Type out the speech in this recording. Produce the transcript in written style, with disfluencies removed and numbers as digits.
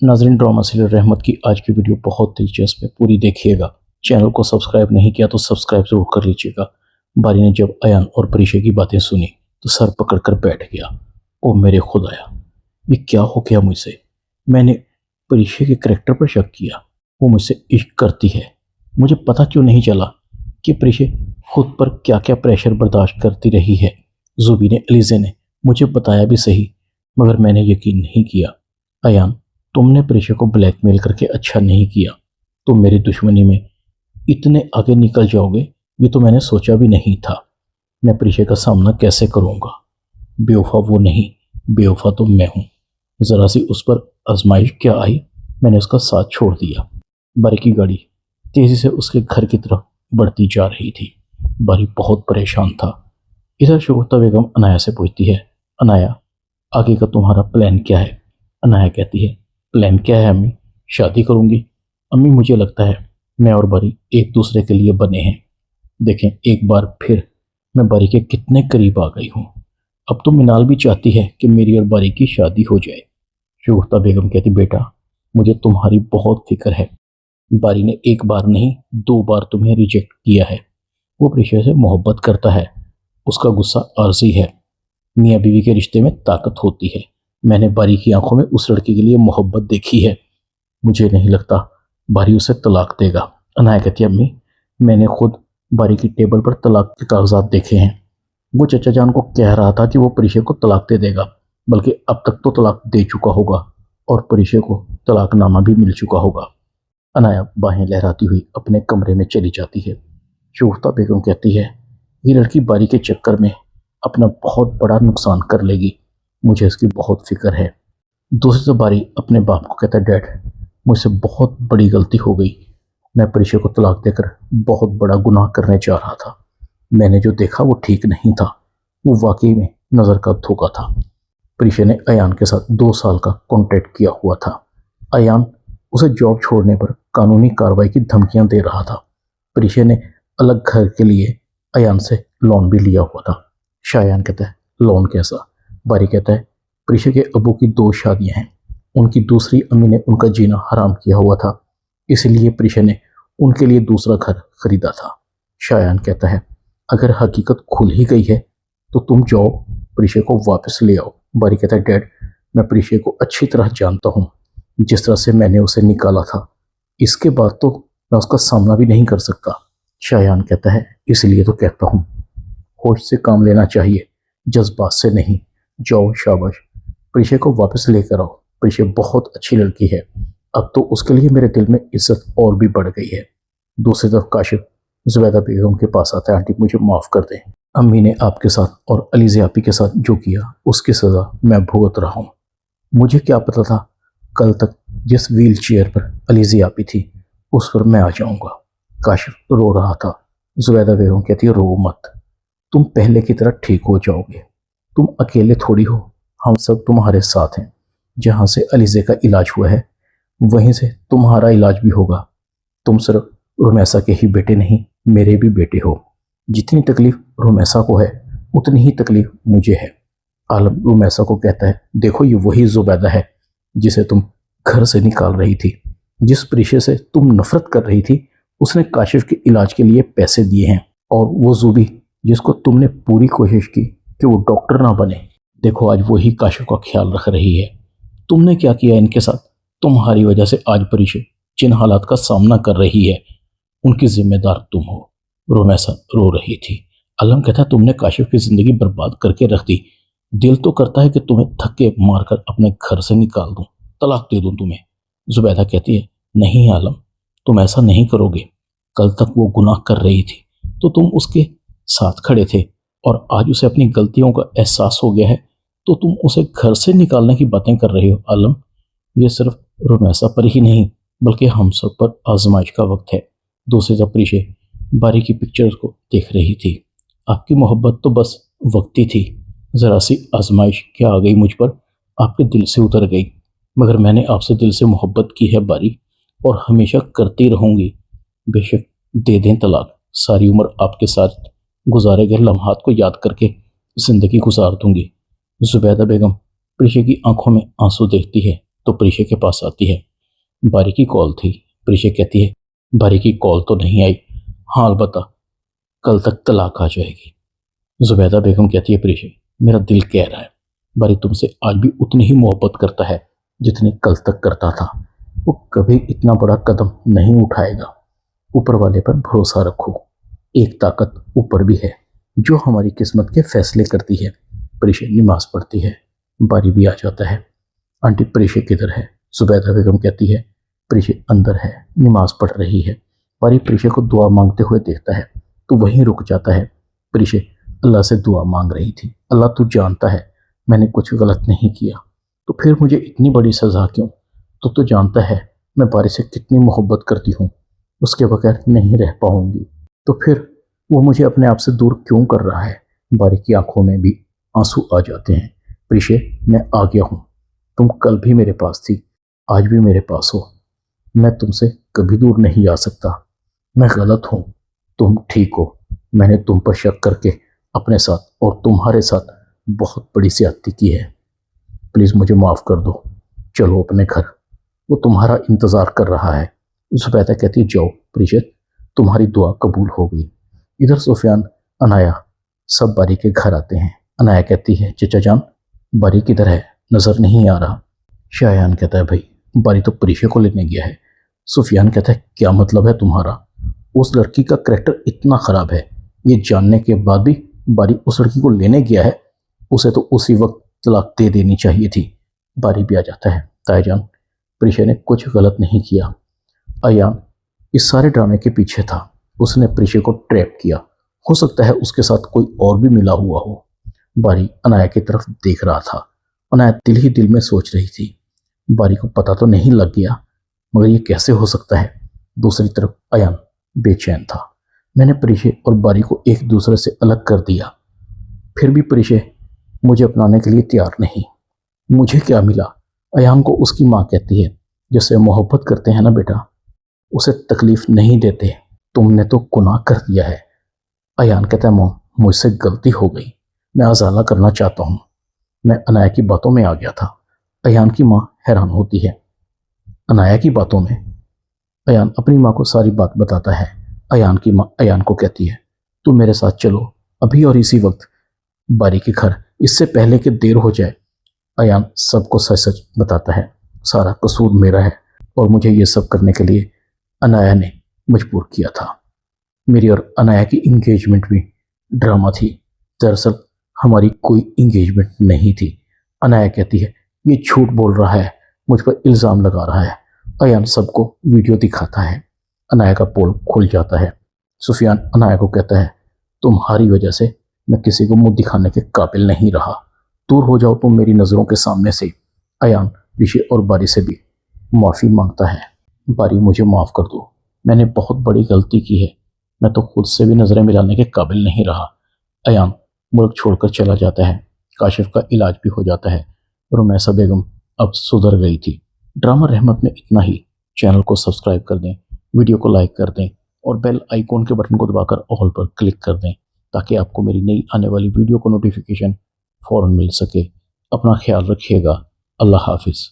नाज़रीन, drama serial रहमत की आज की वीडियो बहुत दिलचस्प है, पूरी देखिएगा। चैनल को सब्सक्राइब नहीं किया तो सब्सक्राइब ज़रूर कर लीजिएगा। बारी ने जब अयान और परिशे की बातें सुनी तो सर पकड़कर बैठ गया। ओ मेरे खुदाया, ये क्या हो गया मुझसे? मैंने परिशे के करैक्टर पर शक किया। वो मुझसे इश्क करती है। मुझे पता क्यों नहीं चला कि परिशे खुद पर क्या क्या प्रेशर बर्दाश्त करती रही है। जुबी ने, अलीज़े ने मुझे बताया भी सही, मगर मैंने यकीन नहीं किया। अयान, तुमने परिशे को ब्लैकमेल करके अच्छा नहीं किया। तुम मेरी दुश्मनी में इतने आगे निकल जाओगे, ये तो मैंने सोचा भी नहीं था। मैं परिशे का सामना कैसे करूँगा? बेवफा वो नहीं, बेवफा तो मैं हूँ। ज़रा सी उस पर आजमाइश क्या आई, मैंने उसका साथ छोड़ दिया। बारी की गाड़ी तेज़ी से उसके घर की तरफ बढ़ती जा रही थी। बारी बहुत परेशान था। इधर शगुफ्ता बेगम अनाया से पूछती है, अनाया, आगे का तुम्हारा प्लान क्या है? अनाया कहती है, प्लान क्या है अम्मी? शादी करूंगी। अम्मी, मुझे लगता है मैं और बारी एक दूसरे के लिए बने हैं। देखें, एक बार फिर मैं बारी के कितने करीब आ गई हूँ। अब तो मिनाल भी चाहती है कि मेरी और बारी की शादी हो जाए। शगुफ्ता बेगम कहती, बेटा, मुझे तुम्हारी बहुत फिक्र है। बारी ने एक बार नहीं 2 बार तुम्हें रिजेक्ट किया है। वो परिशे से मोहब्बत करता है। उसका गुस्सा आर्जी है। मियाँ बीवी के रिश्ते में ताकत होती है। मैंने बारी की आंखों में उस लड़के के लिए मोहब्बत देखी है। मुझे नहीं लगता बारी उसे तलाक देगा। अनाया कहती है, अम्मी, मैंने खुद बारी की टेबल पर तलाक के कागजात देखे हैं। वो चचा जान को कह रहा था कि वो परिशे को तलाक दे देगा, बल्कि अब तक तो तलाक दे चुका होगा और परिशे को तलाकनामा भी मिल चुका होगा। अनाया बाहें लहराती हुई अपने कमरे में चली जाती है। शगुफ्ता बेगम कहती है, ये लड़की बारी के चक्कर में अपना बहुत बड़ा नुकसान कर लेगी। मुझे इसकी बहुत फिक्र है। दूसरी तो बारी अपने बाप को कहता है, डैड, मुझसे बहुत बड़ी गलती हो गई। मैं परिशे को तलाक देकर बहुत बड़ा गुनाह करने जा रहा था। मैंने जो देखा वो ठीक नहीं था। वो वाकई में नज़र का धोखा था। परिशे ने अयान के साथ 2 साल का कॉन्ट्रैक्ट किया हुआ था। अयान उसे जॉब छोड़ने पर कानूनी कार्रवाई की धमकियां दे रहा था। परिशे ने अलग घर के लिए अयान से लोन भी लिया हुआ था। शायान कहता है, लोन कैसा? बारी कहता है, परिशे के अबू की 2 शादियां हैं। उनकी दूसरी अम्मी ने उनका जीना हराम किया हुआ था, इसलिए परिशे ने उनके लिए दूसरा घर खरीदा था। शायान कहता है, अगर हकीकत खुल ही गई है तो तुम जाओ, परिशे को वापस ले आओ। बारी कहता है, डैड, मैं परिशे को अच्छी तरह जानता हूँ। जिस तरह से मैंने उसे निकाला था, इसके बाद तो मैं उसका सामना भी नहीं कर सकता। शायान कहता है, इसलिए तो कहता हूँ, होश से काम लेना चाहिए, जज्बात से नहीं। जाओ, शाबाश, परिशे को वापस लेकर आओ। परिशे बहुत अच्छी लड़की है। अब तो उसके लिए मेरे दिल में इज्जत और भी बढ़ गई है। दूसरी तरफ काशिफ जुबैदा बेगम के पास आता है, आंटी, मुझे माफ़ कर दें। अम्मी ने आपके साथ और अलीज़े आपी के साथ जो किया उसकी सज़ा मैं भुगत रहा हूँ। मुझे क्या पता था कल तक जिस व्हील चेयर पर अलीज़े आपी थी उस पर मैं आ जाऊँगा। काशिफ रो रहा था। जुबैदा बेगम कहती है, रो मत, तुम पहले की तरह ठीक हो जाओगे। तुम अकेले थोड़ी हो, हम सब तुम्हारे साथ हैं। जहाँ से अलीज़े का इलाज हुआ है वहीं से तुम्हारा इलाज भी होगा। तुम सिर्फ रुमैसा के ही बेटे नहीं, मेरे भी बेटे हो। जितनी तकलीफ रुमैसा को है उतनी ही तकलीफ मुझे है। आलम रुमैसा को कहता है, देखो, ये वही जुबैदा है जिसे तुम घर से निकाल रही थी। जिस परिशे से तुम नफरत कर रही थी उसने काशिफ के इलाज के लिए पैसे दिए हैं। और वो जुबी जिसको तुमने पूरी कोशिश की कि वो डॉक्टर ना बने, देखो आज वही काशिफ का ख्याल रख रही है। तुमने क्या किया इनके साथ? तुम्हारी वजह से आज परिशे जिन हालात का सामना कर रही है उनकी जिम्मेदार तुम हो। रोमैसा रो रही थी। अलम कहता, तुमने काशिफ की जिंदगी बर्बाद करके रख दी। दिल तो करता है कि तुम्हें धक्के मारकर अपने घर से निकाल दूं, तलाक दे दूं तुम्हें। जुबैदा कहती है, नहीं आलम, तुम ऐसा नहीं करोगे। कल तक वो गुनाह कर रही थी तो तुम उसके साथ खड़े थे, और आज उसे अपनी गलतियों का एहसास हो गया है तो तुम उसे घर से निकालने की बातें कर रहे हो। आलम, ये सिर्फ रुमैसा पर ही नहीं बल्कि हम सब पर आजमाइश का वक्त है। दूसरी तरफ परिशे बारी की पिक्चर्स को देख रही थी। आपकी मोहब्बत तो बस वक्ती थी, ज़रा सी आजमाइश क्या आ गई मुझ पर, आपके दिल से उतर गई। मगर मैंने आपसे दिल से मोहब्बत की है बारी, और हमेशा करती रहूँगी। बेशक दे दें तलाक, सारी उम्र आपके साथ गुजारे गए लम्हात को याद करके ज़िंदगी गुजार दूंगी। जुबैदा बेगम परिशे की आंखों में आंसू देखती है, तो प्रीशा के पास आती है। बारी की कॉल थी। प्रीशा कहती है बारी की कॉल तो नहीं आई। हाँ अलबत्ता कल तक तलाक आ जाएगी। जुबैदा बेगम कहती है प्रीशा मेरा दिल कह रहा है बारी तुमसे आज भी उतनी ही मोहब्बत करता है जितनी कल तक करता था। वो कभी इतना बड़ा कदम नहीं उठाएगा। ऊपर वाले पर भरोसा रखो। एक ताकत ऊपर भी है जो हमारी किस्मत के फैसले करती है। प्रीशा नमाज पढ़ती है। बारी भी आ जाता है। आंटी प्रीशा किधर है? जुबैदा बेगम कहती है प्रीशा अंदर है, नमाज पढ़ रही है। बारी प्रीशा को दुआ मांगते हुए देखता है तो वहीं रुक जाता है। प्रीशा अल्लाह से दुआ मांग रही थी। अल्लाह तू जानता है मैंने कुछ गलत नहीं किया तो फिर मुझे इतनी बड़ी सज़ा क्यों? तो जानता है मैं बारी से कितनी मोहब्बत करती हूँ, उसके बगैर नहीं रह पाऊंगी। तो फिर वो मुझे अपने आप से दूर क्यों कर रहा है? बारी की आंखों में भी आंसू आ जाते हैं। प्रीशा मैं आ गया हूँ। तुम कल भी मेरे पास थी, आज भी मेरे पास हो। मैं तुमसे कभी दूर नहीं जा सकता। मैं गलत हूँ, तुम ठीक हो। मैंने तुम पर शक करके अपने साथ और तुम्हारे साथ बहुत बड़ी ज्यादती की है। प्लीज़ मुझे माफ़ कर दो। चलो अपने घर, वो तुम्हारा इंतज़ार कर रहा है। जुबैदा कहती जाओ प्रीशा तुम्हारी दुआ कबूल हो गई। इधर सुफियान अनाया सब बारी के घर आते हैं। अनाया कहती है चचा जान बारी किधर है? नज़र नहीं आ रहा। शायान कहता है भाई बारी तो प्रीशा को लेने गया है। सुफियान कहता है क्या मतलब है तुम्हारा? उस लड़की का करैक्टर इतना ख़राब है ये जानने के बाद भी बारी उस लड़की को लेने गया है। उसे तो उसी वक्त तलाक दे देनी चाहिए थी। बारी भी आ जाता है। ताईजान प्रीशा ने कुछ गलत नहीं किया। अयान इस सारे ड्रामे के पीछे था। उसने प्रीशा को ट्रैप किया। हो सकता है उसके साथ कोई और भी मिला हुआ हो। बारी अनाया की तरफ देख रहा था। अनाया दिल ही दिल में सोच रही थी बारी को पता तो नहीं लग गया, मगर ये कैसे हो सकता है? दूसरी तरफ अयान बेचैन था। मैंने प्रीशा और बारी को एक दूसरे से अलग कर दिया, फिर भी प्रीशा मुझे अपनाने के लिए तैयार नहीं। मुझे क्या मिला? अयान को उसकी माँ कहती है जिससे मोहब्बत करते हैं ना बेटा, उसे तकलीफ नहीं देते। तुमने तो गुनाह कर दिया है। अयान कहता है मोम मुझसे गलती हो गई, मैं अजाला करना चाहता हूँ। मैं अनाया की बातों में आ गया था। अयान की माँ हैरान होती है। अनाया की बातों में? अयान अपनी माँ को सारी बात बताता है। अयान की माँ अयान को कहती है तू मेरे साथ चलो अभी और इसी वक्त बारी के घर, इससे पहले कि देर हो जाए। अयान सबको सच सच बताता है। सारा कसूर मेरा है और मुझे ये सब करने के लिए अनाया ने मजबूर किया था। मेरी और अनाया की इंगेजमेंट भी ड्रामा थी। दरअसल हमारी कोई इंगेजमेंट नहीं थी। अनाया कहती है ये झूठ बोल रहा है, मुझ पर इल्ज़ाम लगा रहा है। अयान सबको वीडियो दिखाता है। अनाया का पोल खुल जाता है। सुफियान अनाया को कहता है तुम्हारी वजह से मैं किसी को मुंह दिखाने के काबिल नहीं रहा। दूर हो जाओ तुम मेरी नज़रों के सामने से। अयान प्रीशा और बारी से भी माफ़ी मांगता है। बारी मुझे माफ़ कर दो, मैंने बहुत बड़ी गलती की है। मैं तो खुद से भी नज़रें मिलाने के काबिल नहीं रहा। अयान मुल्क छोड़कर चला जाता है। काशिफ का इलाज भी हो जाता है। रुमैसा बेगम अब सुधर गई थी। ड्रामा रहमत में इतना ही। चैनल को सब्सक्राइब कर दें, वीडियो को लाइक कर दें और बेल आइकॉन के बटन को दबाकर ऑल पर क्लिक कर दें ताकि आपको मेरी नई आने वाली वीडियो को नोटिफिकेशन फ़ौरन मिल सके। अपना ख्याल रखिएगा। अल्लाह हाफिज़।